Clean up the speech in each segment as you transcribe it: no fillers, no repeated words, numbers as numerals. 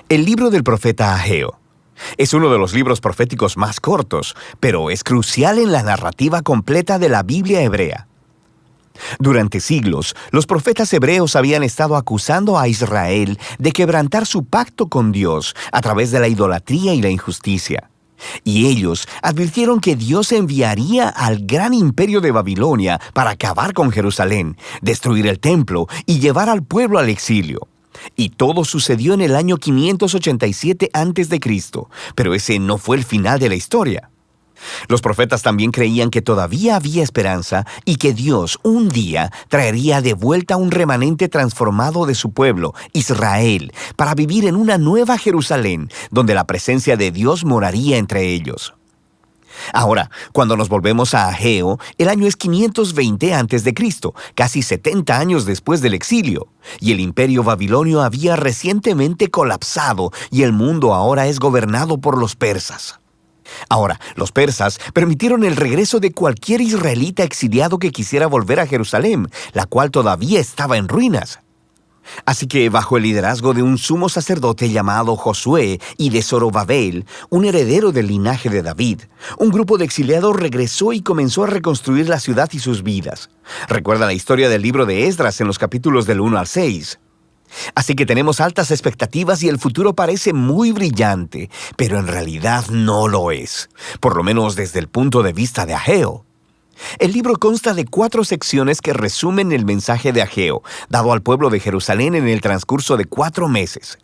El libro del profeta Ageo es uno de los libros proféticos más cortos, pero es crucial en la narrativa completa de la Biblia hebrea. Durante siglos, los profetas hebreos habían estado acusando a Israel de quebrantar su pacto con Dios a través de la idolatría y la injusticia. Y ellos advirtieron que Dios enviaría al gran imperio de Babilonia para acabar con Jerusalén, destruir el templo y llevar al pueblo al exilio. Y todo sucedió en el año 587 a.C., pero ese no fue el final de la historia. Los profetas también creían que todavía había esperanza y que Dios un día traería de vuelta un remanente transformado de su pueblo, Israel, para vivir en una nueva Jerusalén, donde la presencia de Dios moraría entre ellos. Ahora, cuando nos volvemos a Ageo, el año es 520 a.C., casi 70 años después del exilio, y el imperio babilonio había recientemente colapsado y el mundo ahora es gobernado por los persas. Ahora, los persas permitieron el regreso de cualquier israelita exiliado que quisiera volver a Jerusalén, la cual todavía estaba en ruinas. Así que, bajo el liderazgo de un sumo sacerdote llamado Josué y de Zorobabel, un heredero del linaje de David, un grupo de exiliados regresó y comenzó a reconstruir la ciudad y sus vidas. Recuerda la historia del libro de Esdras en los capítulos del 1 al 6. Así que tenemos altas expectativas y el futuro parece muy brillante, pero en realidad no lo es, por lo menos desde el punto de vista de Ageo. El libro consta de 4 secciones que resumen el mensaje de Ageo, dado al pueblo de Jerusalén en el transcurso de 4 meses.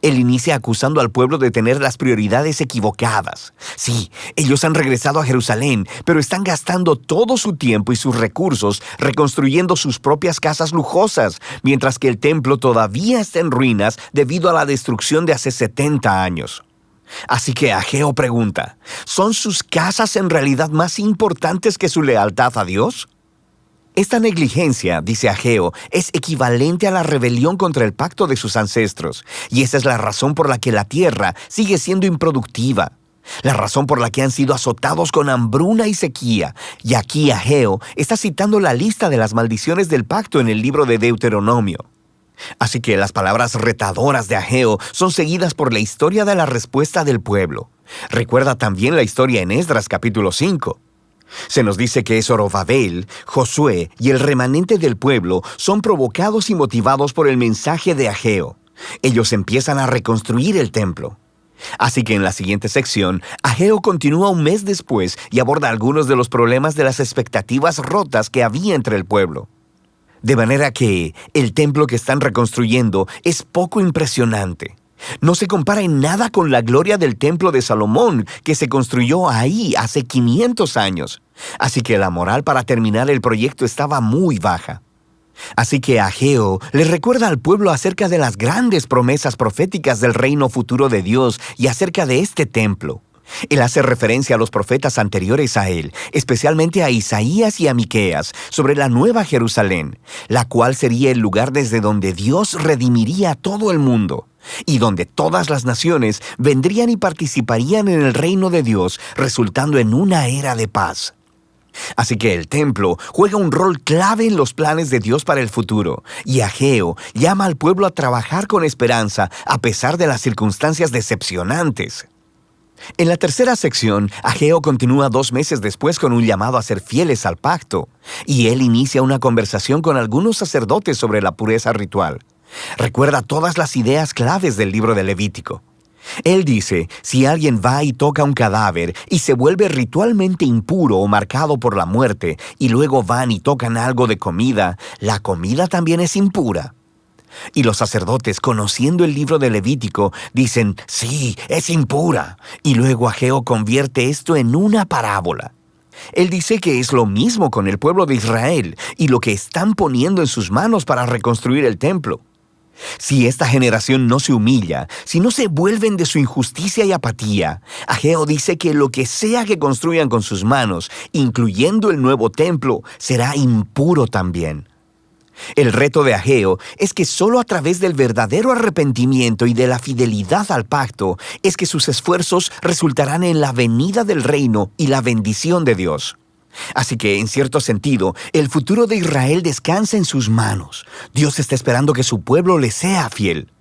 Él inicia acusando al pueblo de tener las prioridades equivocadas. Sí, ellos han regresado a Jerusalén, pero están gastando todo su tiempo y sus recursos reconstruyendo sus propias casas lujosas, mientras que el templo todavía está en ruinas debido a la destrucción de hace 70 años. Así que Ageo pregunta, ¿son sus casas en realidad más importantes que su lealtad a Dios? Esta negligencia, dice Ageo, es equivalente a la rebelión contra el pacto de sus ancestros, y esa es la razón por la que la tierra sigue siendo improductiva, la razón por la que han sido azotados con hambruna y sequía. Y aquí Ageo está citando la lista de las maldiciones del pacto en el libro de Deuteronomio. Así que las palabras retadoras de Ageo son seguidas por la historia de la respuesta del pueblo. Recuerda también la historia en Esdras capítulo 5. Se nos dice que Zorobabel, Josué y el remanente del pueblo son provocados y motivados por el mensaje de Ageo. Ellos empiezan a reconstruir el templo. Así que en la siguiente sección, Ageo continúa un mes después y aborda algunos de los problemas de las expectativas rotas que había entre el pueblo. De manera que el templo que están reconstruyendo es poco impresionante. No se compara en nada con la gloria del templo de Salomón que se construyó ahí hace 500 años. Así que la moral para terminar el proyecto estaba muy baja. Así que Ageo le recuerda al pueblo acerca de las grandes promesas proféticas del reino futuro de Dios y acerca de este templo. Él hace referencia a los profetas anteriores a él, especialmente a Isaías y a Miqueas, sobre la nueva Jerusalén, la cual sería el lugar desde donde Dios redimiría a todo el mundo, y donde todas las naciones vendrían y participarían en el reino de Dios, resultando en una era de paz. Así que el templo juega un rol clave en los planes de Dios para el futuro, y Ageo llama al pueblo a trabajar con esperanza a pesar de las circunstancias decepcionantes. En la tercera sección, Ageo continúa 2 meses después con un llamado a ser fieles al pacto, y él inicia una conversación con algunos sacerdotes sobre la pureza ritual. Recuerda todas las ideas claves del libro de Levítico. Él dice, si alguien va y toca un cadáver y se vuelve ritualmente impuro o marcado por la muerte, y luego van y tocan algo de comida, la comida también es impura. Y los sacerdotes, conociendo el libro de Levítico, dicen, sí, es impura. Y luego Ageo convierte esto en una parábola. Él dice que es lo mismo con el pueblo de Israel y lo que están poniendo en sus manos para reconstruir el templo. Si esta generación no se humilla, si no se vuelven de su injusticia y apatía, Ageo dice que lo que sea que construyan con sus manos, incluyendo el nuevo templo, será impuro también. El reto de Ageo es que solo a través del verdadero arrepentimiento y de la fidelidad al pacto es que sus esfuerzos resultarán en la venida del reino y la bendición de Dios. Así que, en cierto sentido, el futuro de Israel descansa en sus manos. Dios está esperando que su pueblo le sea fiel.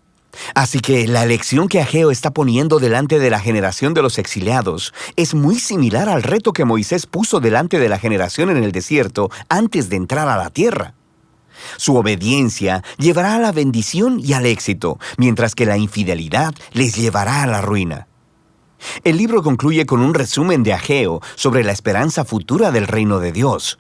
Así que la elección que Ageo está poniendo delante de la generación de los exiliados es muy similar al reto que Moisés puso delante de la generación en el desierto antes de entrar a la tierra. Su obediencia llevará a la bendición y al éxito, mientras que la infidelidad les llevará a la ruina. El libro concluye con un resumen de Ageo sobre la esperanza futura del reino de Dios.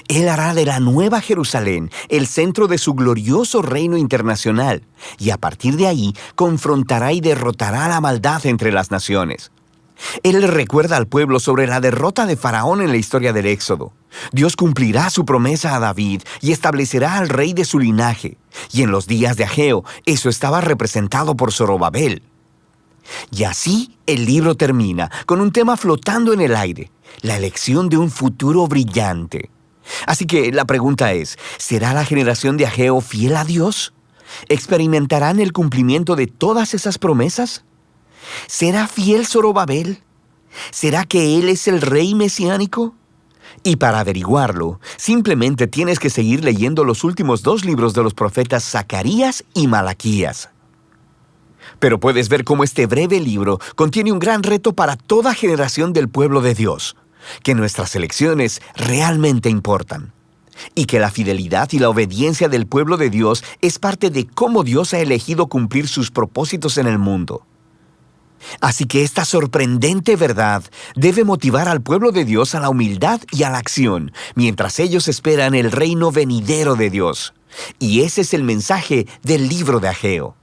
Él hará de la Nueva Jerusalén el centro de su glorioso reino internacional, y a partir de ahí confrontará y derrotará la maldad entre las naciones. Él recuerda al pueblo sobre la derrota de Faraón en la historia del Éxodo. Dios cumplirá su promesa a David y establecerá al rey de su linaje. Y en los días de Ageo, eso estaba representado por Zorobabel. Y así el libro termina con un tema flotando en el aire: la elección de un futuro brillante. Así que la pregunta es, ¿será la generación de Ageo fiel a Dios? ¿Experimentarán el cumplimiento de todas esas promesas? ¿Será fiel Zorobabel? ¿Será que él es el rey mesiánico? Y para averiguarlo, simplemente tienes que seguir leyendo los últimos 2 libros de los profetas Zacarías y Malaquías. Pero puedes ver cómo este breve libro contiene un gran reto para toda generación del pueblo de Dios: que nuestras elecciones realmente importan, y que la fidelidad y la obediencia del pueblo de Dios es parte de cómo Dios ha elegido cumplir sus propósitos en el mundo. Así que esta sorprendente verdad debe motivar al pueblo de Dios a la humildad y a la acción, mientras ellos esperan el reino venidero de Dios. Y ese es el mensaje del libro de Ageo.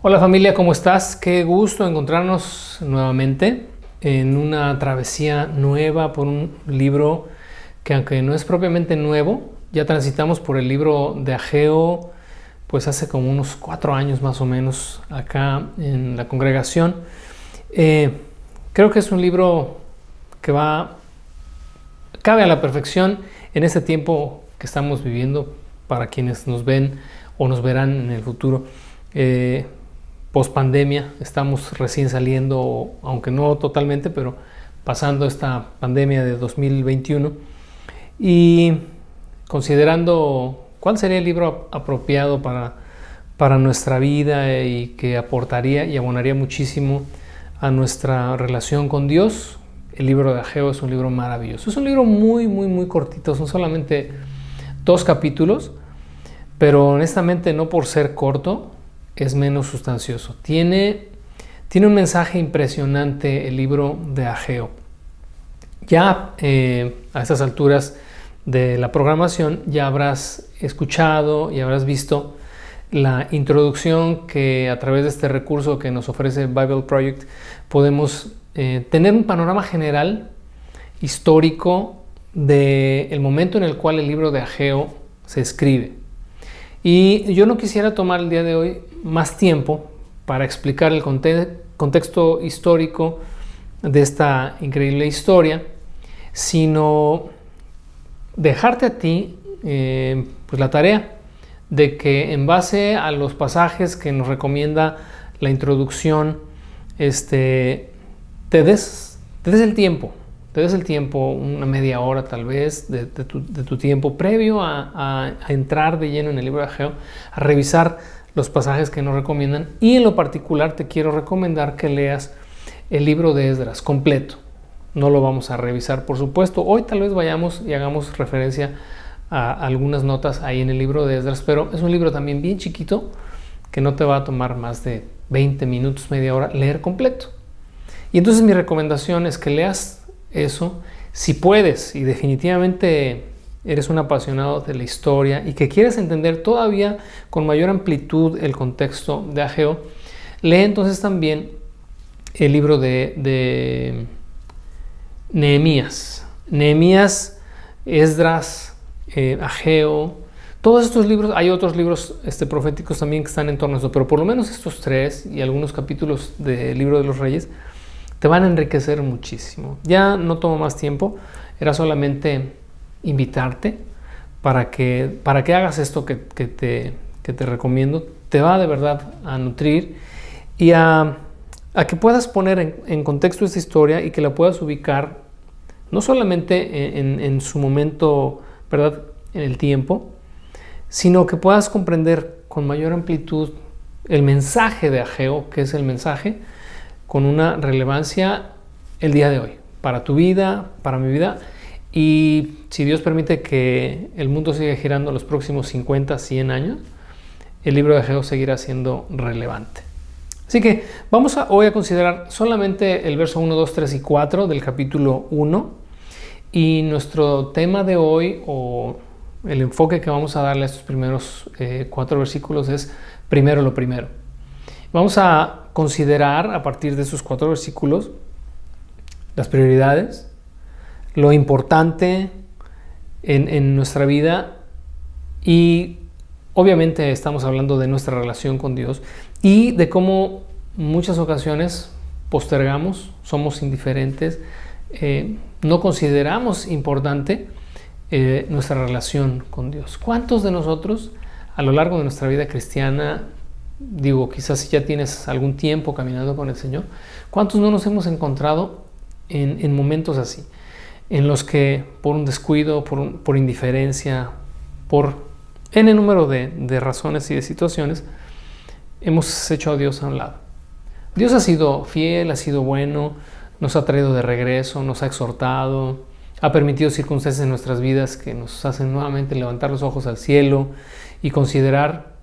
Hola familia, ¿cómo estás? Qué gusto encontrarnos nuevamente en una travesía nueva por un libro que, aunque no es propiamente nuevo, ya transitamos por el libro de Ageo pues hace como unos 4 años más o menos acá en la congregación. Creo que es un libro que cabe a la perfección en este tiempo que estamos viviendo para quienes nos ven o nos verán en el futuro. Post pandemia, estamos recién saliendo, aunque no totalmente, pero pasando esta pandemia de 2021 y considerando cuál sería el libro apropiado para nuestra vida y que aportaría y abonaría muchísimo a nuestra relación con Dios. El libro de Ageo es un libro maravilloso. Es un libro muy, muy, muy cortito. Son solamente 2 capítulos, pero honestamente no por ser corto es menos sustancioso. Tiene un mensaje impresionante el libro de Ageo. Ya a estas alturas de la programación ya habrás escuchado y habrás visto la introducción que a través de este recurso que nos ofrece Bible Project podemos tener un panorama general histórico del momento en el cual el libro de Ageo se escribe. Y yo no quisiera tomar el día de hoy más tiempo para explicar el contexto histórico de esta increíble historia, sino dejarte a ti pues la tarea de que, en base a los pasajes que nos recomienda la introducción, te des el tiempo, una media hora tal vez de tu tiempo previo a entrar de lleno en el libro de Ageo, a revisar los pasajes que nos recomiendan. Y en lo particular te quiero recomendar que leas el libro de Esdras completo. No lo vamos a revisar, por supuesto. Hoy tal vez vayamos y hagamos referencia a algunas notas ahí en el libro de Esdras, pero es un libro también bien chiquito que no te va a tomar más de 20 minutos, media hora leer completo. Y entonces mi recomendación es que leas eso si puedes y definitivamente eres un apasionado de la historia y que quieres entender todavía con mayor amplitud el contexto de Ageo. Lee entonces también el libro de Nehemías, Esdras, Ageo. Todos estos libros, hay otros libros proféticos también que están en torno a eso, pero por lo menos estos 3 y algunos capítulos del libro de los Reyes te van a enriquecer muchísimo. Ya no tomo más tiempo, era solamente invitarte para que hagas esto que te recomiendo. Te va de verdad a nutrir y a que puedas poner en contexto esta historia y que la puedas ubicar no solamente en su momento, ¿verdad?, en el tiempo, sino que puedas comprender con mayor amplitud el mensaje de Ageo, que es el mensaje con una relevancia el día de hoy, para tu vida, para mi vida, y si Dios permite que el mundo siga girando los próximos 50, 100 años, el libro de Ageo seguirá siendo relevante. Así que vamos hoy a considerar solamente el verso 1, 2, 3 y 4 del capítulo 1, y nuestro tema de hoy, o el enfoque que vamos a darle a estos primeros 4 versículos, es primero lo primero. Vamos a considerar a partir de esos 4 versículos las prioridades, lo importante en nuestra vida, y obviamente estamos hablando de nuestra relación con Dios y de cómo muchas ocasiones postergamos, somos indiferentes, no consideramos importante nuestra relación con Dios. ¿Cuántos de nosotros a lo largo de nuestra vida cristiana, digo, quizás si ya tienes algún tiempo caminando con el Señor, cuántos no nos hemos encontrado en momentos así, en los que por un descuido, por indiferencia, por N número de razones y de situaciones, hemos hecho a Dios a un lado? Dios ha sido fiel, ha sido bueno, nos ha traído de regreso, nos ha exhortado, ha permitido circunstancias en nuestras vidas que nos hacen nuevamente levantar los ojos al cielo y considerar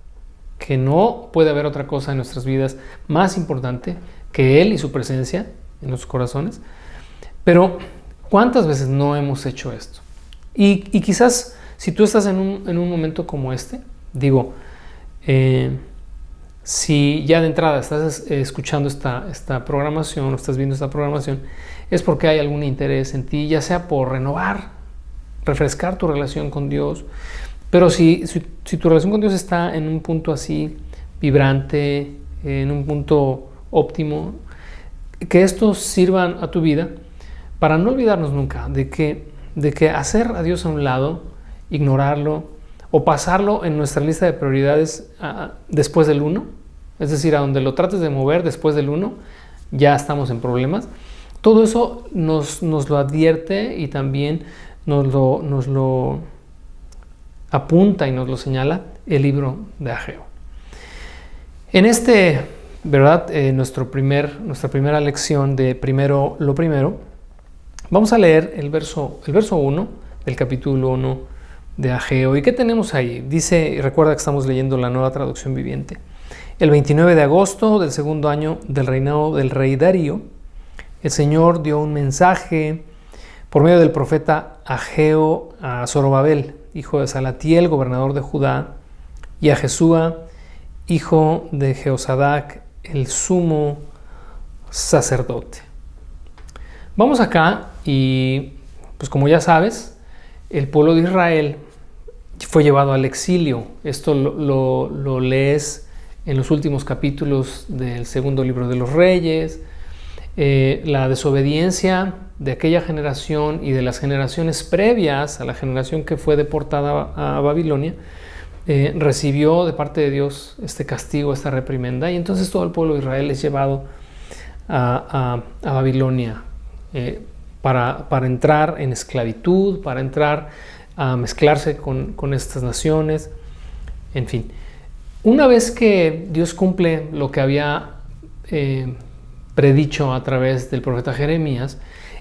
que no puede haber otra cosa en nuestras vidas más importante que Él y su presencia en nuestros corazones. Pero ¿cuántas veces no hemos hecho esto? Y quizás si tú estás en un momento como este, digo, si ya de entrada estás escuchando esta programación o estás viendo esta programación, es porque hay algún interés en ti, ya sea por renovar, refrescar tu relación con Dios. Pero si tu relación con Dios está en un punto así, vibrante, en un punto óptimo, que estos sirvan a tu vida para no olvidarnos nunca de que hacer a Dios a un lado, ignorarlo o pasarlo en nuestra lista de prioridades después del 1, es decir, a donde lo trates de mover después del 1, ya estamos en problemas. Todo eso nos lo advierte y también nos lo apunta y nos lo señala el libro de Ageo. En ¿verdad? Nuestra primera lección de primero lo primero, vamos a leer el verso 1 del capítulo 1 de Ageo. ¿Y qué tenemos ahí? Dice, y recuerda que estamos leyendo la Nueva Traducción Viviente. El 29 de agosto del segundo año del reinado del rey Darío, el Señor dio un mensaje por medio del profeta Ageo a Zorobabel, hijo de Salatiel, gobernador de Judá, y a Jesúa, hijo de Jehosadac, el sumo sacerdote. Vamos acá y, pues como ya sabes, el pueblo de Israel fue llevado al exilio. Esto lo lees en los últimos capítulos del segundo libro de los Reyes. La desobediencia de aquella generación y de las generaciones previas a la generación que fue deportada a Babilonia, recibió de parte de Dios este castigo, esta reprimenda, y entonces todo el pueblo de Israel es llevado a Babilonia para entrar en esclavitud, para entrar a mezclarse con estas naciones, en fin. Una vez que Dios cumple lo que había predicho a través del profeta Jeremías,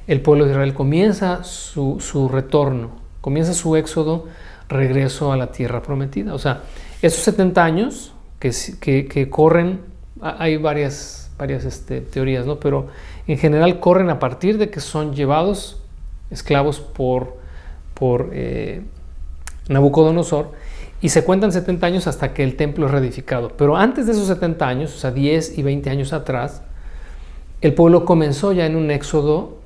el pueblo de Israel comienza su retorno, comienza su éxodo, regreso a la tierra prometida. O sea, esos 70 años que corren, hay varias teorías, ¿no? Pero en general corren a partir de que son llevados esclavos por Nabucodonosor, y se cuentan 70 años hasta que el templo es reedificado. Pero antes de esos 70 años, o sea, 10 y 20 años atrás, el pueblo comenzó ya en un éxodo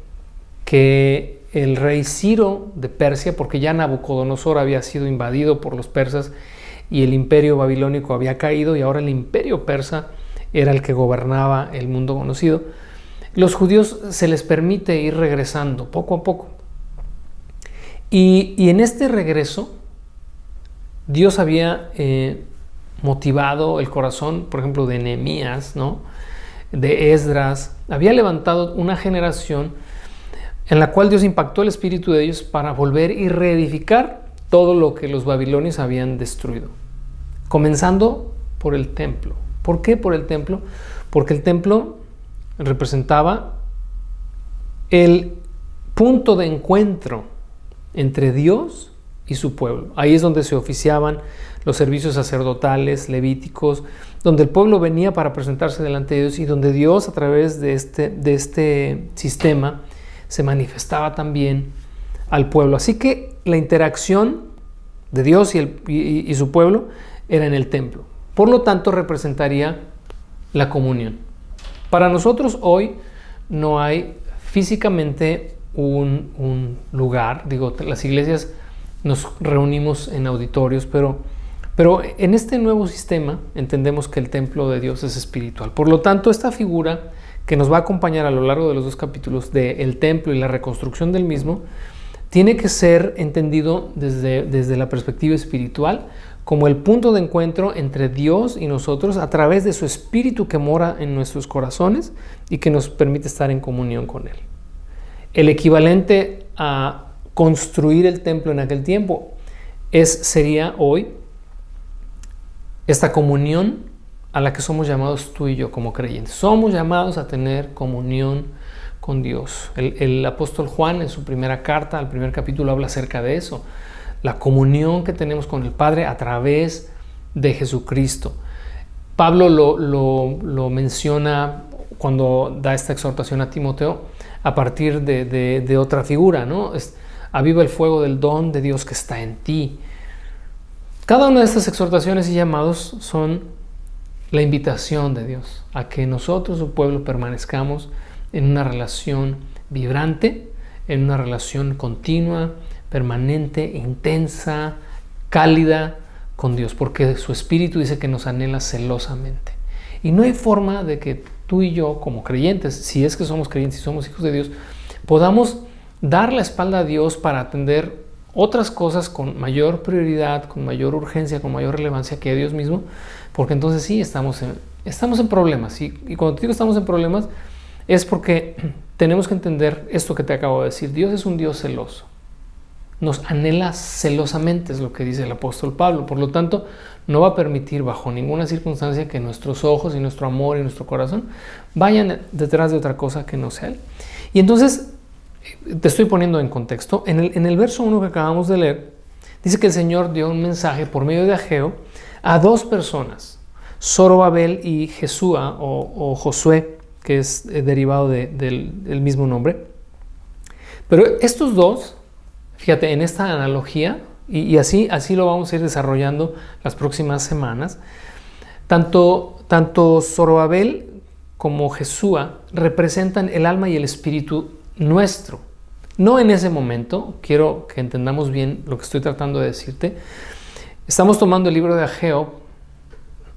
que el rey Ciro de Persia, porque ya Nabucodonosor había sido invadido por los persas y el imperio babilónico había caído, y ahora el imperio persa era el que gobernaba el mundo conocido. Los judíos se les permite ir regresando poco a poco. Y en este regreso, Dios había motivado el corazón, por ejemplo, de Nehemías, ¿no? De Esdras. Había levantado una generación en la cual Dios impactó el espíritu de ellos para volver y reedificar todo lo que los babilonios habían destruido, comenzando por el templo. ¿Por qué por el templo? Porque el templo representaba el punto de encuentro entre Dios y su pueblo. Ahí es donde se oficiaban los servicios sacerdotales, levíticos, donde el pueblo venía para presentarse delante de Dios y donde Dios, a través de este sistema, se manifestaba también al pueblo. Así que la interacción de Dios y su pueblo era en el templo. Por lo tanto, representaría la comunión. Para nosotros hoy no hay físicamente un lugar, las iglesias nos reunimos en auditorios, pero en este nuevo sistema entendemos que el templo de Dios es espiritual. Por lo tanto, esta figura que nos va a acompañar a lo largo de los 2 capítulos del templo y la reconstrucción del mismo, tiene que ser entendido desde la perspectiva espiritual como el punto de encuentro entre Dios y nosotros a través de su espíritu que mora en nuestros corazones y que nos permite estar en comunión con Él. El equivalente a construir el templo en aquel tiempo sería hoy esta comunión a la que somos llamados tú y yo como creyentes. Somos llamados a tener comunión con Dios. El apóstol Juan en su primera carta, al primer capítulo, habla acerca de eso. La comunión que tenemos con el Padre a través de Jesucristo. Pablo lo menciona cuando da esta exhortación a Timoteo a partir de otra figura, ¿no? Aviva el fuego del don de Dios que está en ti. Cada una de estas exhortaciones y llamados son la invitación de Dios a que nosotros, su pueblo, permanezcamos en una relación vibrante, en una relación continua, permanente, intensa, cálida con Dios, porque su Espíritu dice que nos anhela celosamente. Y no hay forma de que tú y yo, como creyentes, si es que somos creyentes y somos hijos de Dios, podamos dar la espalda a Dios para atender otras cosas con mayor prioridad, con mayor urgencia, con mayor relevancia que a Dios mismo, porque entonces sí estamos en problemas. Y cuando te digo estamos en problemas, es porque tenemos que entender esto que te acabo de decir. Dios es un Dios celoso. Nos anhela celosamente, es lo que dice el apóstol Pablo. Por lo tanto, no va a permitir bajo ninguna circunstancia que nuestros ojos y nuestro amor y nuestro corazón vayan detrás de otra cosa que no sea Él. Y entonces, te estoy poniendo en contexto. En el verso 1 que acabamos de leer, dice que el Señor dio un mensaje por medio de Ageo a 2 personas, Zorobabel y Jesúa o Josué, que es derivado del mismo nombre. Pero estos dos, fíjate, en esta analogía, y así lo vamos a ir desarrollando las próximas semanas, tanto Zorobabel como Jesúa representan el alma y el espíritu nuestro. No en ese momento, quiero que entendamos bien lo que estoy tratando de decirte. Estamos tomando el libro de Ageo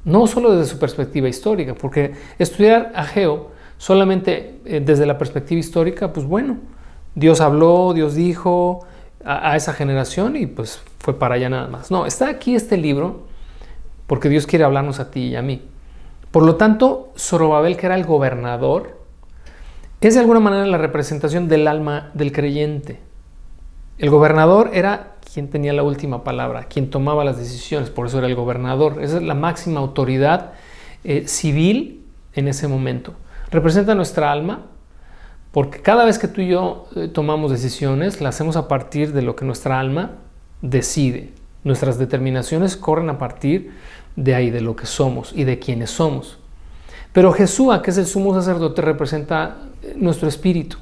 no solo desde su perspectiva histórica, porque estudiar Ageo solamente desde la perspectiva histórica, pues bueno, Dios habló, Dios dijo a esa generación y pues fue para allá nada más. No, está aquí este libro porque Dios quiere hablarnos a ti y a mí. Por lo tanto, Zorobabel, que era el gobernador, es de alguna manera la representación del alma del creyente. El gobernador era quien tenía la última palabra, quien tomaba las decisiones, por eso era el gobernador. Esa es la máxima autoridad civil en ese momento. Representa nuestra alma, porque cada vez que tú y yo tomamos decisiones, las hacemos a partir de lo que nuestra alma decide. Nuestras determinaciones corren a partir de ahí, de lo que somos y de quienes somos. Pero Jesúa, que es el sumo sacerdote, representa nuestro espíritu.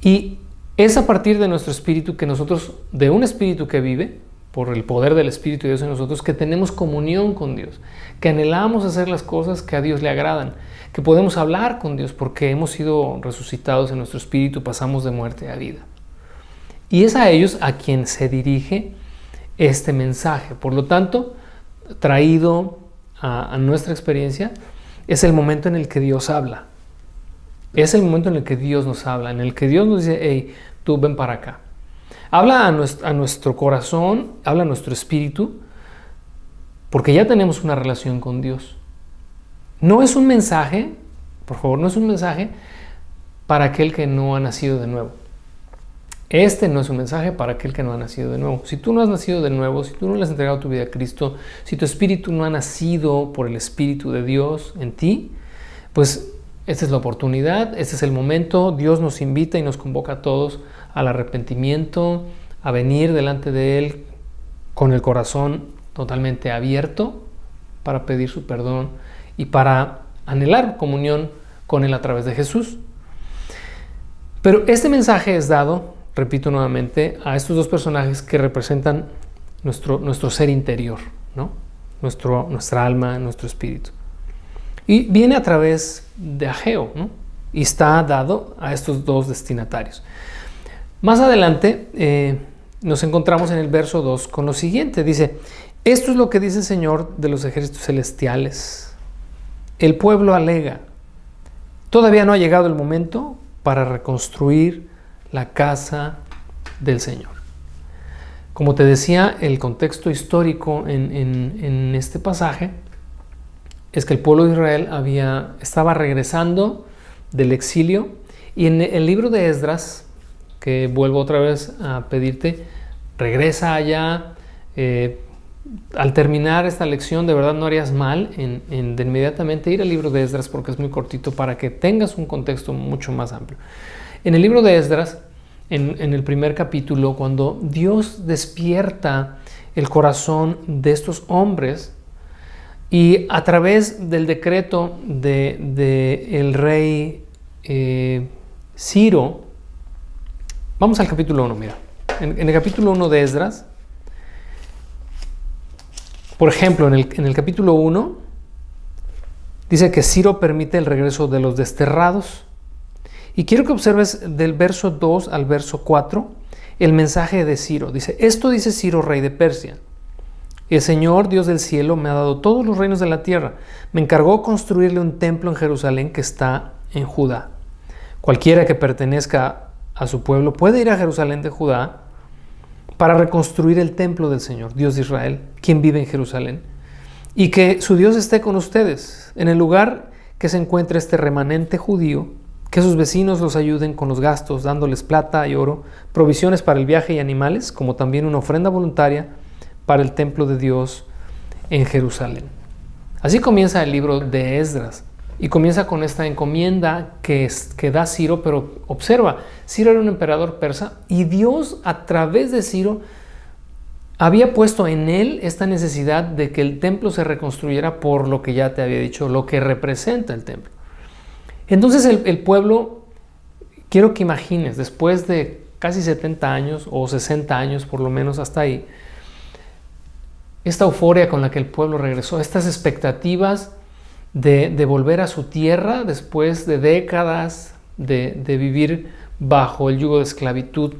Y es a partir de nuestro espíritu que nosotros, de un espíritu que vive, por el poder del Espíritu de Dios en nosotros, que tenemos comunión con Dios, que anhelamos hacer las cosas que a Dios le agradan, que podemos hablar con Dios porque hemos sido resucitados en nuestro espíritu, pasamos de muerte a vida. Y es a ellos a quien se dirige este mensaje. Por lo tanto, traído a nuestra experiencia, es el momento en el que Dios habla. Es el momento en el que Dios nos habla, en el que Dios nos dice, hey, tú ven para acá. Habla a nuestro corazón, habla a nuestro espíritu, porque ya tenemos una relación con Dios. No es un mensaje, por favor, no es un mensaje para aquel que no ha nacido de nuevo. Este no es un mensaje para aquel que no ha nacido de nuevo. Si tú no has nacido de nuevo, si tú no le has entregado tu vida a Cristo, si tu espíritu no ha nacido por el Espíritu de Dios en ti, pues esta es la oportunidad, este es el momento. Dios nos invita y nos convoca a todos al arrepentimiento, a venir delante de Él con el corazón totalmente abierto para pedir su perdón y para anhelar comunión con Él a través de Jesús. Pero este mensaje es dado, repito nuevamente, a estos dos personajes que representan nuestro ser interior, ¿no? Nuestra alma, nuestro espíritu. Y viene a través de Ageo, ¿no? Y está dado a estos dos destinatarios. Más adelante nos encontramos en el verso 2 con lo siguiente. Dice, esto es lo que dice el Señor de los ejércitos celestiales. El pueblo alega, todavía no ha llegado el momento para reconstruir la casa del Señor. Como te decía, el contexto histórico en este pasaje es que el pueblo de Israel estaba regresando del exilio, y en el libro de Esdras, que vuelvo otra vez a pedirte, regresa allá. Al terminar esta lección, de verdad no harías mal de inmediatamente ir al libro de Esdras, porque es muy cortito para que tengas un contexto mucho más amplio. En el libro de Esdras, en el primer capítulo, cuando Dios despierta el corazón de estos hombres, y a través del decreto del rey Ciro, vamos al capítulo 1, mira. En el capítulo 1 de Esdras, por ejemplo, en el capítulo 1, dice que Ciro permite el regreso de los desterrados. Y quiero que observes del verso 2 al verso 4 el mensaje de Ciro. Dice, esto dice Ciro, rey de Persia. El Señor, Dios del cielo, me ha dado todos los reinos de la tierra. Me encargó construirle un templo en Jerusalén que está en Judá. Cualquiera que pertenezca a su pueblo puede ir a Jerusalén de Judá para reconstruir el templo del Señor, Dios de Israel, quien vive en Jerusalén. Y que su Dios esté con ustedes. En el lugar que se encuentre este remanente judío, que sus vecinos los ayuden con los gastos, dándoles plata y oro, provisiones para el viaje y animales, como también una ofrenda voluntaria para el templo de Dios en Jerusalén. Así comienza el libro de Esdras, y comienza con esta encomienda que da Ciro. Pero observa, Ciro era un emperador persa, y Dios a través de Ciro había puesto en él esta necesidad de que el templo se reconstruyera por lo que ya te había dicho, lo que representa el templo. Entonces el pueblo, quiero que imagines, después de casi 70 años o 60 años por lo menos hasta ahí, esta euforia con la que el pueblo regresó, estas expectativas de volver a su tierra después de décadas de vivir bajo el yugo de esclavitud,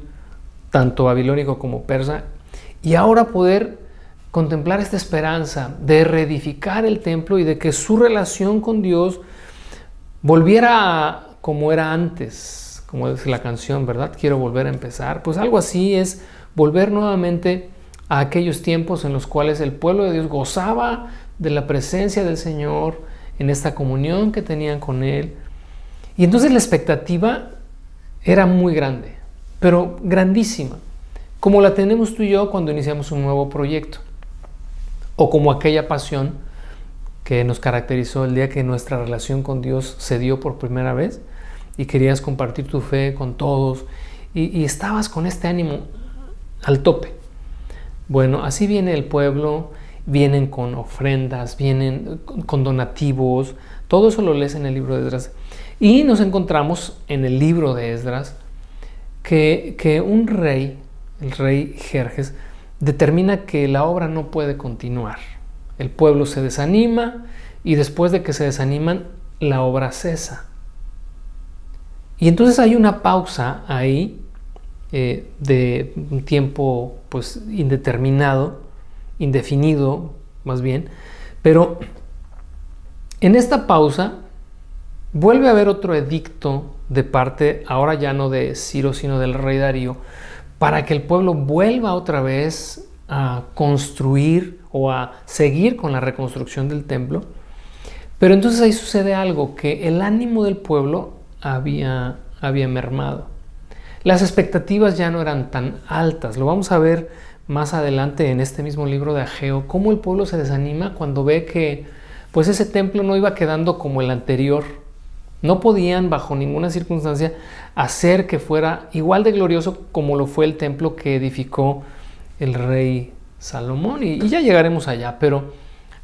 tanto babilónico como persa, y ahora poder contemplar esta esperanza de reedificar el templo y de que su relación con Dios volviera como era antes, como dice la canción, ¿verdad? Quiero volver a empezar. Pues algo así es volver nuevamente a aquellos tiempos en los cuales el pueblo de Dios gozaba de la presencia del Señor, en esta comunión que tenían con Él. Y entonces la expectativa era muy grande, pero grandísima, como la tenemos tú y yo cuando iniciamos un nuevo proyecto, o como aquella pasión que nos caracterizó el día que nuestra relación con Dios se dio por primera vez y querías compartir tu fe con todos y estabas con este ánimo al tope. Bueno, así viene el pueblo, vienen con ofrendas, vienen con donativos, todo eso lo lees en el libro de Esdras. Y nos encontramos en el libro de Esdras que un rey, el rey Jerjes, determina que la obra no puede continuar. El pueblo se desanima, y después de que se desaniman, la obra cesa. Y entonces hay una pausa ahí de un tiempo pues indeterminado, indefinido más bien, pero en esta pausa vuelve a haber otro edicto de parte, ahora ya no de Ciro, sino del rey Darío, para que el pueblo vuelva otra vez a construir o a seguir con la reconstrucción del templo. Pero entonces ahí sucede algo, que el ánimo del pueblo había mermado. Las expectativas ya no eran tan altas. Lo vamos a ver más adelante en este mismo libro de Ageo, cómo el pueblo se desanima cuando ve que pues ese templo no iba quedando como el anterior. No podían bajo ninguna circunstancia hacer que fuera igual de glorioso como lo fue el templo que edificó el rey Salomón. Y ya llegaremos allá, pero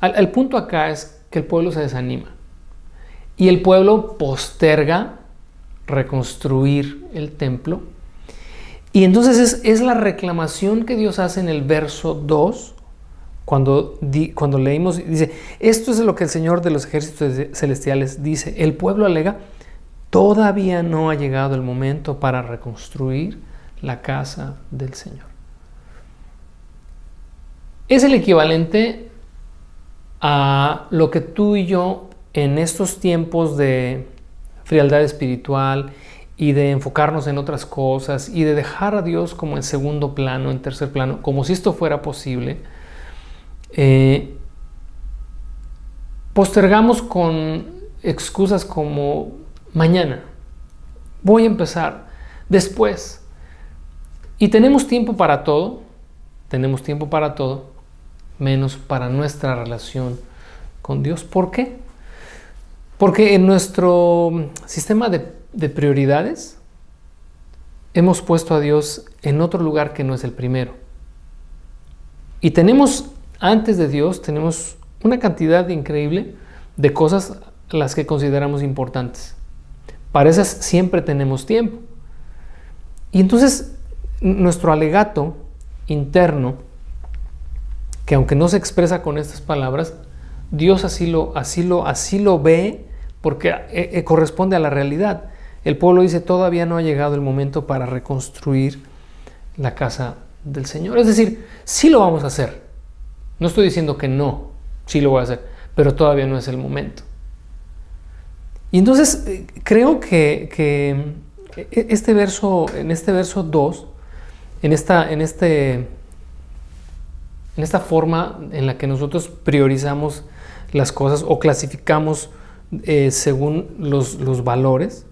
el punto acá es que el pueblo se desanima. Y el pueblo posterga reconstruir el templo. Y entonces es la reclamación que Dios hace en el verso 2, cuando leímos, dice, esto es lo que el Señor de los ejércitos celestiales dice. El pueblo alega, todavía no ha llegado el momento para reconstruir la casa del Señor. Es el equivalente a lo que tú y yo en estos tiempos de frialdad espiritual y de enfocarnos en otras cosas y de dejar a Dios como en segundo plano, en tercer plano, como si esto fuera posible, postergamos con excusas como mañana, voy a empezar, después. Y tenemos tiempo para todo, menos para nuestra relación con Dios. ¿Por qué? Porque en nuestro sistema de prioridades hemos puesto a Dios en otro lugar que no es el primero. Y antes de Dios, tenemos una cantidad increíble de cosas las que consideramos importantes. Para esas siempre tenemos tiempo. Y entonces nuestro alegato interno, que aunque no se expresa con estas palabras, Dios así lo ve porque corresponde a la realidad. El pueblo dice, todavía no ha llegado el momento para reconstruir la casa del Señor. Es decir, sí lo vamos a hacer. No estoy diciendo que no, sí lo voy a hacer, pero todavía no es el momento. Y entonces creo que este verso, en este verso 2, en esta forma en la que nosotros priorizamos las cosas o clasificamos según los valores,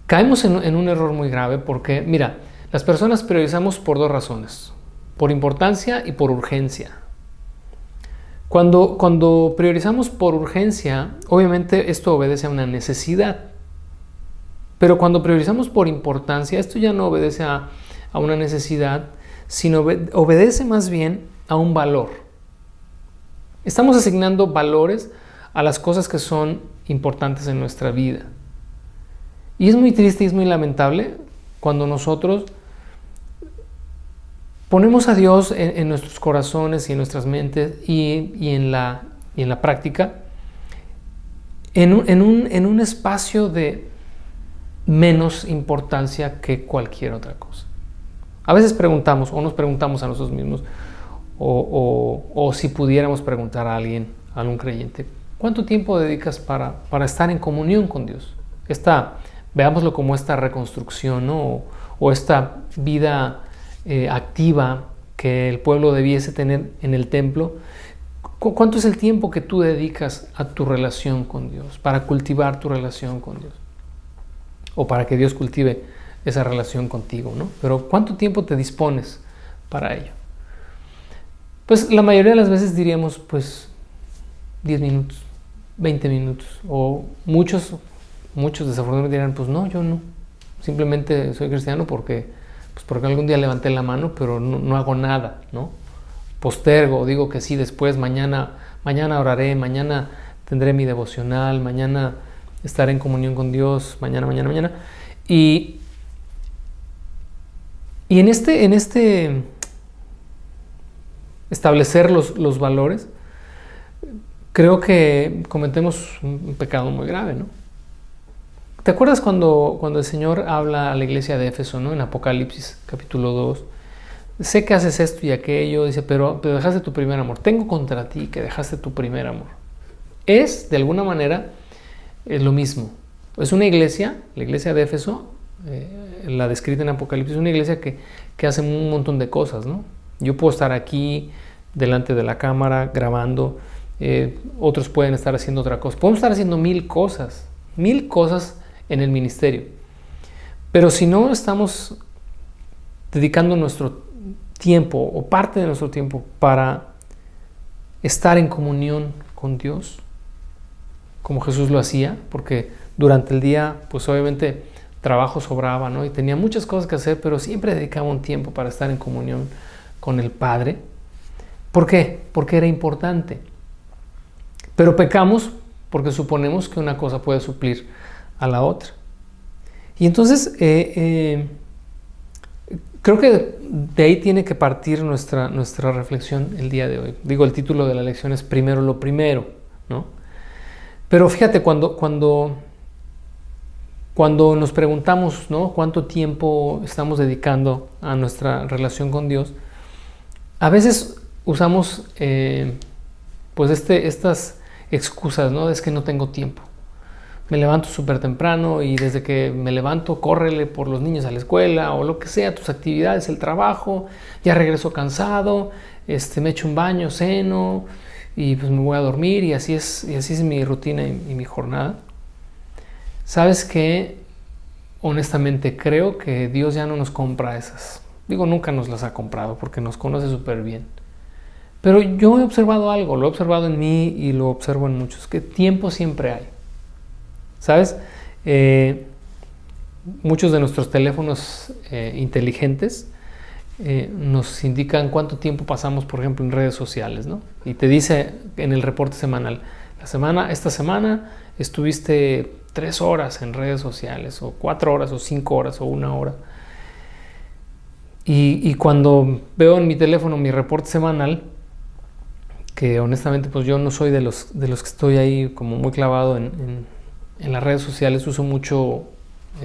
caemos en un error muy grave porque, mira, las personas priorizamos por dos razones, por importancia y por urgencia. Cuando priorizamos por urgencia, obviamente esto obedece a una necesidad. Pero cuando priorizamos por importancia, esto ya no obedece a una necesidad, sino obedece más bien a un valor. Estamos asignando valores a las cosas que son importantes en nuestra vida. Y es muy triste y es muy lamentable cuando nosotros ponemos a Dios en nuestros corazones y en nuestras mentes y en la práctica en un espacio de menos importancia que cualquier otra cosa. A veces preguntamos o nos preguntamos a nosotros mismos o si pudiéramos preguntar a alguien, a algún creyente, ¿cuánto tiempo dedicas para estar en comunión con Dios? Veámoslo como esta reconstrucción, ¿no? o esta vida activa que el pueblo debiese tener en el templo. ¿Cuánto es el tiempo que tú dedicas a tu relación con Dios, para cultivar tu relación con Dios? O para que Dios cultive esa relación contigo, ¿no? Pero ¿cuánto tiempo te dispones para ello? Pues la mayoría de las veces diríamos, pues 10 minutos, 20 minutos. O muchos desafortunadamente dirán, pues no, yo no. Simplemente soy cristiano porque algún día levanté la mano, pero no hago nada, ¿no? Postergo, digo que sí, después, mañana oraré, mañana tendré mi devocional, mañana estaré en comunión con Dios, mañana. Y en este establecer los valores, creo que cometemos un pecado muy grave, ¿no? ¿Te acuerdas cuando el Señor habla a la iglesia de Éfeso, ¿no? En Apocalipsis capítulo 2? Sé que haces esto y aquello, dice, pero dejaste tu primer amor. Tengo contra ti que dejaste tu primer amor. Es, de alguna manera, lo mismo. Es una iglesia, la iglesia de Éfeso, la descrita en Apocalipsis, es una iglesia que hace un montón de cosas, ¿no? Yo puedo estar aquí, delante de la cámara, grabando, otros pueden estar haciendo otra cosa. Podemos estar haciendo mil cosas en el ministerio. Pero si no estamos dedicando nuestro tiempo o parte de nuestro tiempo para estar en comunión con Dios, como Jesús lo hacía, porque durante el día, pues obviamente trabajo sobraba, ¿no? Y tenía muchas cosas que hacer, pero siempre dedicaba un tiempo para estar en comunión con el Padre. ¿Por qué? Porque era importante. Pero pecamos porque suponemos que una cosa puede suplir a la otra. Y entonces, creo que de ahí tiene que partir nuestra reflexión el día de hoy. Digo, el título de la lección es Primero lo primero, ¿no? Pero fíjate, cuando nos preguntamos, ¿no?, cuánto tiempo estamos dedicando a nuestra relación con Dios, a veces usamos pues estas excusas, ¿no? Es que no tengo tiempo. Me levanto súper temprano y desde que me levanto, córrele por los niños a la escuela o lo que sea, tus actividades, el trabajo, ya regreso cansado, me echo un baño, ceno y pues me voy a dormir y así es mi rutina y mi jornada. ¿Sabes qué? Honestamente creo que Dios ya no nos compra esas. Digo, nunca nos las ha comprado porque nos conoce súper bien. Pero yo he observado algo, lo he observado en mí y lo observo en muchos, que tiempo siempre hay. ¿Sabes? Muchos de nuestros teléfonos inteligentes nos indican cuánto tiempo pasamos, por ejemplo, en redes sociales, ¿no? Y te dice en el reporte semanal, esta semana estuviste 3 horas en redes sociales, o 4 horas, o 5 horas, o 1 hora. Y cuando veo en mi teléfono mi reporte semanal, que honestamente pues yo no soy de los que estoy ahí como muy clavado en las redes sociales, uso mucho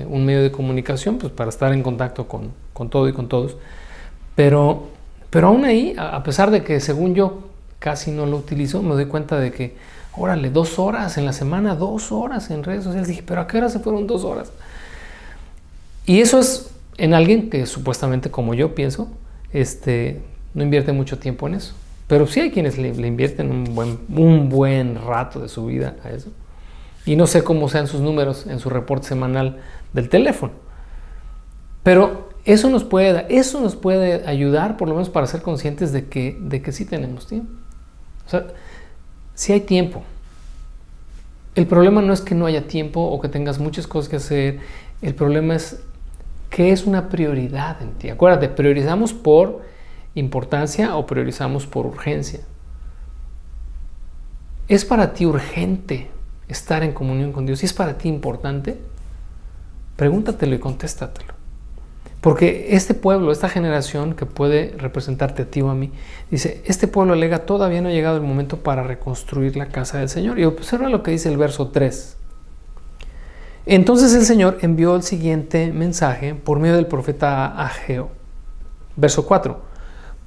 un medio de comunicación pues para estar en contacto con todo y con todos, pero aún ahí, a pesar de que según yo casi no lo utilizo, me doy cuenta de que, órale, 2 horas en la semana, 2 horas en redes sociales. Dije, pero ¿a qué hora se fueron 2 horas? Y eso es en alguien que supuestamente, como yo pienso, no invierte mucho tiempo en eso. Pero sí hay quienes le invierten un buen rato de su vida a eso. Y no sé cómo sean sus números en su reporte semanal del teléfono. Pero eso nos puede ayudar, por lo menos para ser conscientes de que sí tenemos tiempo. O sea, sí hay tiempo. El problema no es que no haya tiempo o que tengas muchas cosas que hacer. El problema es que es una prioridad en ti. Acuérdate, priorizamos por importancia o priorizamos por urgencia. ¿Es para ti urgente estar en comunión con Dios? ¿Y es para ti importante? Pregúntatelo y contéstatelo. Porque este pueblo, esta generación que puede representarte a ti o a mí, dice, este pueblo alega, todavía no ha llegado el momento para reconstruir la casa del Señor. Y observa lo que dice el verso 3. Entonces el Señor envió el siguiente mensaje por medio del profeta Ageo. Verso 4.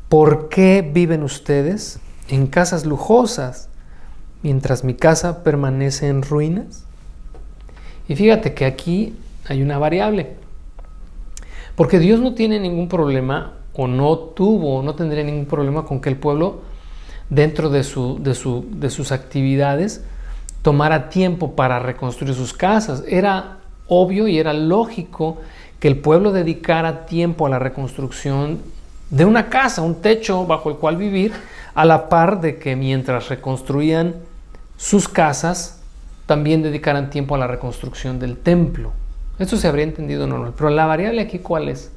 ¿Por qué viven ustedes en casas lujosas mientras mi casa permanece en ruinas? Y fíjate que aquí hay una variable. Porque Dios no tiene ningún problema, o no tendría ningún problema con que el pueblo, dentro de sus actividades, tomara tiempo para reconstruir sus casas. Era obvio y era lógico que el pueblo dedicara tiempo a la reconstrucción de una casa, un techo bajo el cual vivir, a la par de que mientras reconstruían sus casas, también dedicaran tiempo a la reconstrucción del templo. Esto se habría entendido normal, pero la variable aquí, ¿cuál es?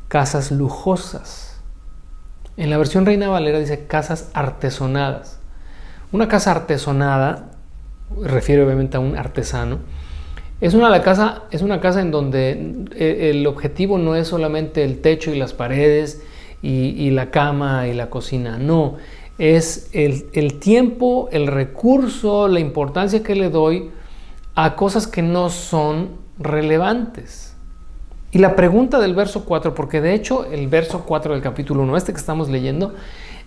Casas lujosas. En la versión Reina Valera dice casas artesonadas. Una casa artesonada, refiere obviamente a un artesano, es una casa en donde el objetivo no es solamente el techo y las paredes y la cama y la cocina, no, es el tiempo, el recurso, la importancia que le doy a cosas que no son relevantes. Y la pregunta del verso 4, porque de hecho el verso 4 del capítulo 1, que estamos leyendo,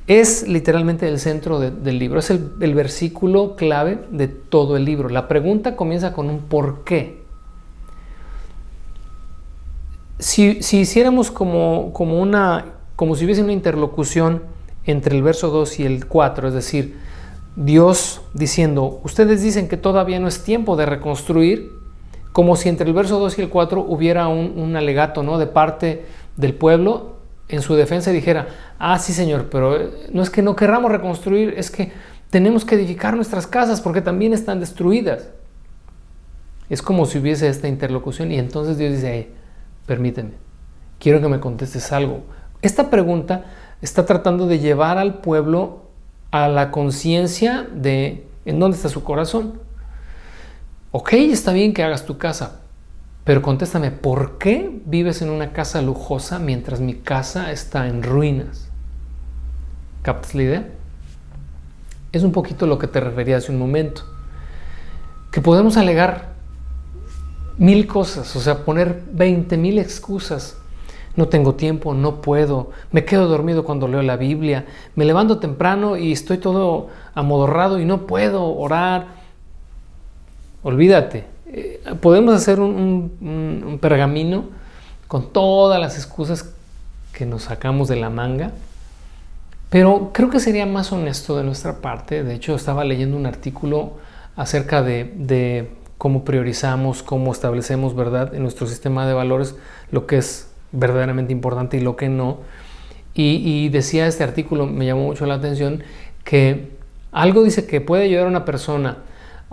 es literalmente el centro del libro, es el versículo clave de todo el libro. La pregunta comienza con un ¿por qué? Si hiciéramos como si hubiese una interlocución entre el verso 2 y el 4, es decir, Dios diciendo, ustedes dicen que todavía no es tiempo de reconstruir, como si entre el verso 2 y el 4 hubiera un alegato, ¿no?, de parte del pueblo en su defensa y dijera, sí señor, pero no es que no querramos reconstruir, es que tenemos que edificar nuestras casas porque también están destruidas. Es como si hubiese esta interlocución y entonces Dios dice, permíteme, quiero que me contestes algo. Esta pregunta está tratando de llevar al pueblo a la conciencia de en dónde está su corazón. Ok, está bien que hagas tu casa, pero contéstame, ¿por qué vives en una casa lujosa mientras mi casa está en ruinas? ¿Captas la idea? Es un poquito lo que te refería hace un momento. Que podemos alegar 1000 cosas, o sea, poner 20,000 excusas. No tengo tiempo, no puedo, me quedo dormido cuando leo la Biblia, me levanto temprano y estoy todo amodorrado y no puedo orar. Olvídate, podemos hacer un pergamino con todas las excusas que nos sacamos de la manga, pero creo que sería más honesto de nuestra parte. De hecho, estaba leyendo un artículo acerca de cómo priorizamos, cómo establecemos, ¿verdad?, en nuestro sistema de valores lo que es verdaderamente importante y lo que no. Y decía este artículo, me llamó mucho la atención, que algo dice que puede ayudar a una persona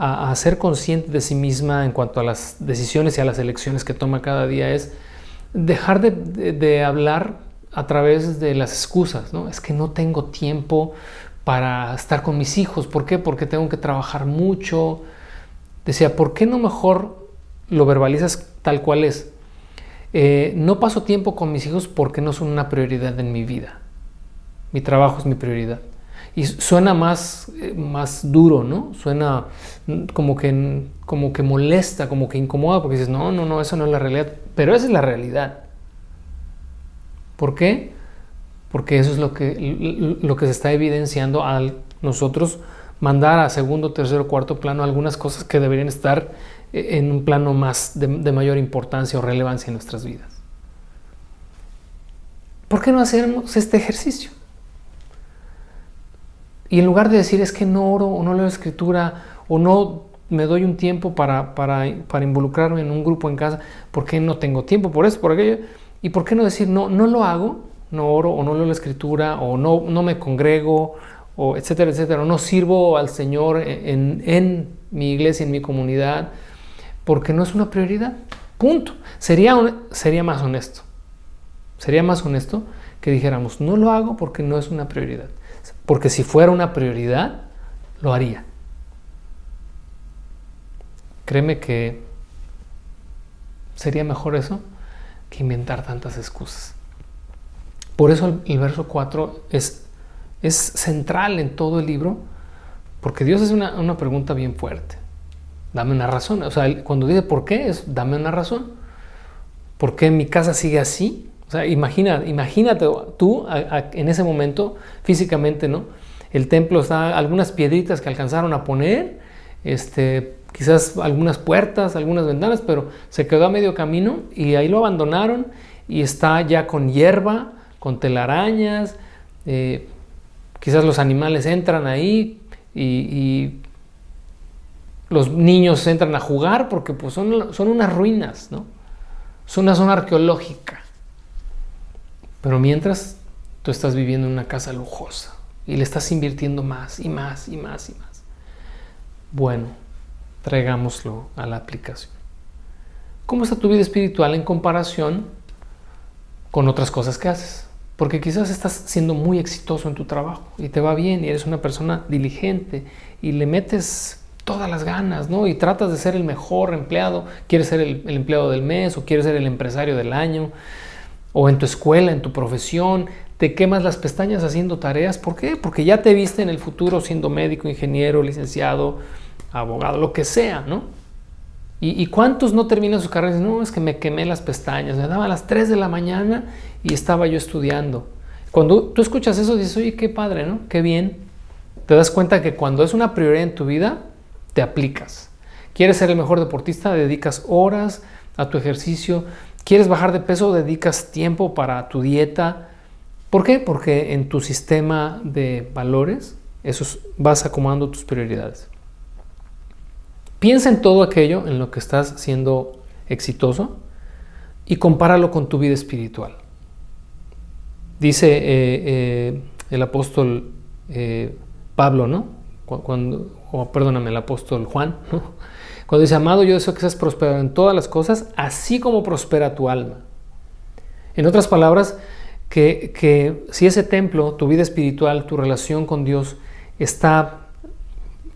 a ser consciente de sí misma en cuanto a las decisiones y a las elecciones que toma cada día, es dejar de hablar a través de las excusas, ¿no? Es que no tengo tiempo para estar con mis hijos. ¿Por qué? Porque tengo que trabajar mucho. Decía, ¿por qué no mejor lo verbalizas tal cual es? No paso tiempo con mis hijos porque no son una prioridad en mi vida. Mi trabajo es mi prioridad. Y suena más duro, ¿no? Suena como que molesta, como que incomoda, porque dices, no, eso no es la realidad. Pero esa es la realidad. ¿Por qué? Porque eso es lo que se está evidenciando al nosotros mandar a segundo, tercero, cuarto plano algunas cosas que deberían estar en un plano más de mayor importancia o relevancia en nuestras vidas. ¿Por qué no hacemos este ejercicio? Y en lugar de decir, es que no oro o no leo escritura o no me doy un tiempo para involucrarme en un grupo en casa, ¿por qué no tengo tiempo por eso, por aquello? ¿Y por qué no decir, no lo hago, no oro o no leo la escritura o no me congrego, o etcétera, etcétera, o no sirvo al Señor en mi iglesia, en mi comunidad, porque no es una prioridad? Punto. Sería más honesto. Sería más honesto que dijéramos, no lo hago porque no es una prioridad. Porque si fuera una prioridad, lo haría. Créeme que sería mejor eso que inventar tantas excusas. Por eso el verso 4 es central en todo el libro, porque Dios hace una pregunta bien fuerte. Dame una razón. O sea, cuando dice ¿por qué? Es dame una razón. ¿Por qué mi casa sigue así? O sea, imagínate tú en ese momento físicamente, ¿no? El templo está, algunas piedritas que alcanzaron a poner, quizás algunas puertas, algunas ventanas, pero se quedó a medio camino y ahí lo abandonaron y está ya con hierba, con telarañas, quizás los animales entran ahí y los niños entran a jugar porque pues son unas ruinas, ¿no? Es una zona arqueológica. Pero mientras tú estás viviendo en una casa lujosa y le estás invirtiendo más y más y más y más. Bueno, traigámoslo a la aplicación. ¿Cómo está tu vida espiritual en comparación con otras cosas que haces? Porque quizás estás siendo muy exitoso en tu trabajo y te va bien y eres una persona diligente y le metes todas las ganas, ¿no? Y tratas de ser el mejor empleado, quieres ser el empleado del mes o quieres ser el empresario del año, o en tu escuela, en tu profesión, te quemas las pestañas haciendo tareas. ¿Por qué? Porque ya te viste en el futuro siendo médico, ingeniero, licenciado, abogado, lo que sea, ¿no? ¿Y cuántos no terminan sus carreras? No, es que me quemé las pestañas, me daba a las 3 de la mañana y estaba yo estudiando. Cuando tú escuchas eso, dices, oye, qué padre, ¿no? Qué bien. Te das cuenta que cuando es una prioridad en tu vida, te aplicas. ¿Quieres ser el mejor deportista? Dedicas horas a tu ejercicio. ¿Quieres bajar de peso? Dedicas tiempo para tu dieta. ¿Por qué? Porque en tu sistema de valores vas acomodando tus prioridades. Piensa en todo aquello en lo que estás siendo exitoso y compáralo con tu vida espiritual. Dice el apóstol Pablo, ¿no? El apóstol Juan, ¿no? Cuando dice, amado, yo deseo que seas prosperado en todas las cosas, así como prospera tu alma. En otras palabras, que si ese templo, tu vida espiritual, tu relación con Dios está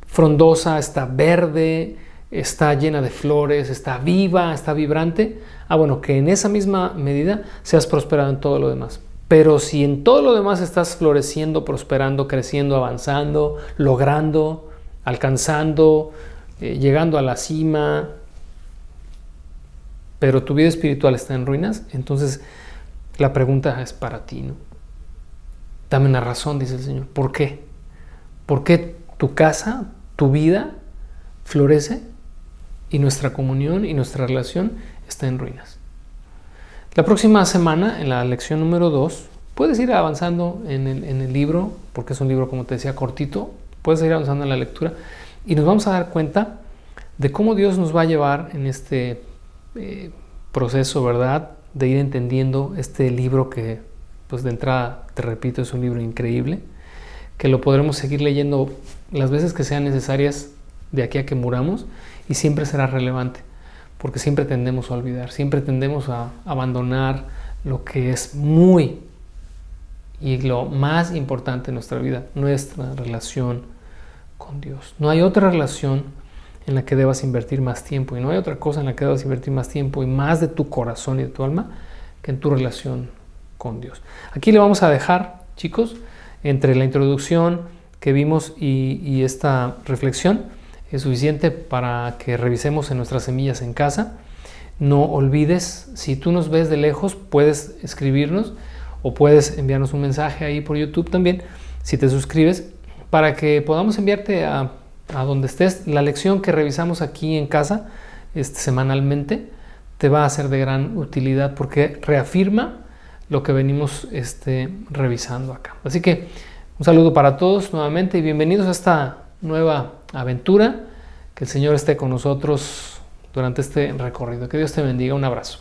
frondosa, está verde, está llena de flores, está viva, está vibrante, bueno, que en esa misma medida seas prosperado en todo lo demás. Pero si en todo lo demás estás floreciendo, prosperando, creciendo, avanzando, logrando, alcanzando, llegando a la cima, pero tu vida espiritual está en ruinas, entonces la pregunta es para ti, ¿no? Dame una razón, dice el Señor. ¿Por qué? ¿Por qué tu casa, tu vida florece y nuestra comunión y nuestra relación está en ruinas? La próxima semana, en la lección número 2, puedes ir avanzando en el libro, porque es un libro, como te decía, cortito. Puedes ir avanzando en la lectura y nos vamos a dar cuenta de cómo Dios nos va a llevar en este proceso, ¿verdad?, de ir entendiendo este libro que, pues de entrada, te repito, es un libro increíble, que lo podremos seguir leyendo las veces que sean necesarias de aquí a que muramos y siempre será relevante. Porque siempre tendemos a olvidar, siempre tendemos a abandonar lo que es muy y lo más importante en nuestra vida, nuestra relación con Dios. No hay otra relación en la que debas invertir más tiempo y no hay otra cosa en la que debas invertir más tiempo y más de tu corazón y de tu alma que en tu relación con Dios. Aquí le vamos a dejar, chicos, entre la introducción que vimos y esta reflexión, es suficiente para que revisemos en nuestras semillas en casa. No olvides, si tú nos ves de lejos, puedes escribirnos o puedes enviarnos un mensaje ahí por YouTube también, si te suscribes, para que podamos enviarte a donde estés. La lección que revisamos aquí en casa semanalmente te va a ser de gran utilidad porque reafirma lo que venimos revisando acá. Así que un saludo para todos nuevamente y bienvenidos a esta nueva aventura. Que el Señor esté con nosotros durante este recorrido. Que Dios te bendiga. Un abrazo.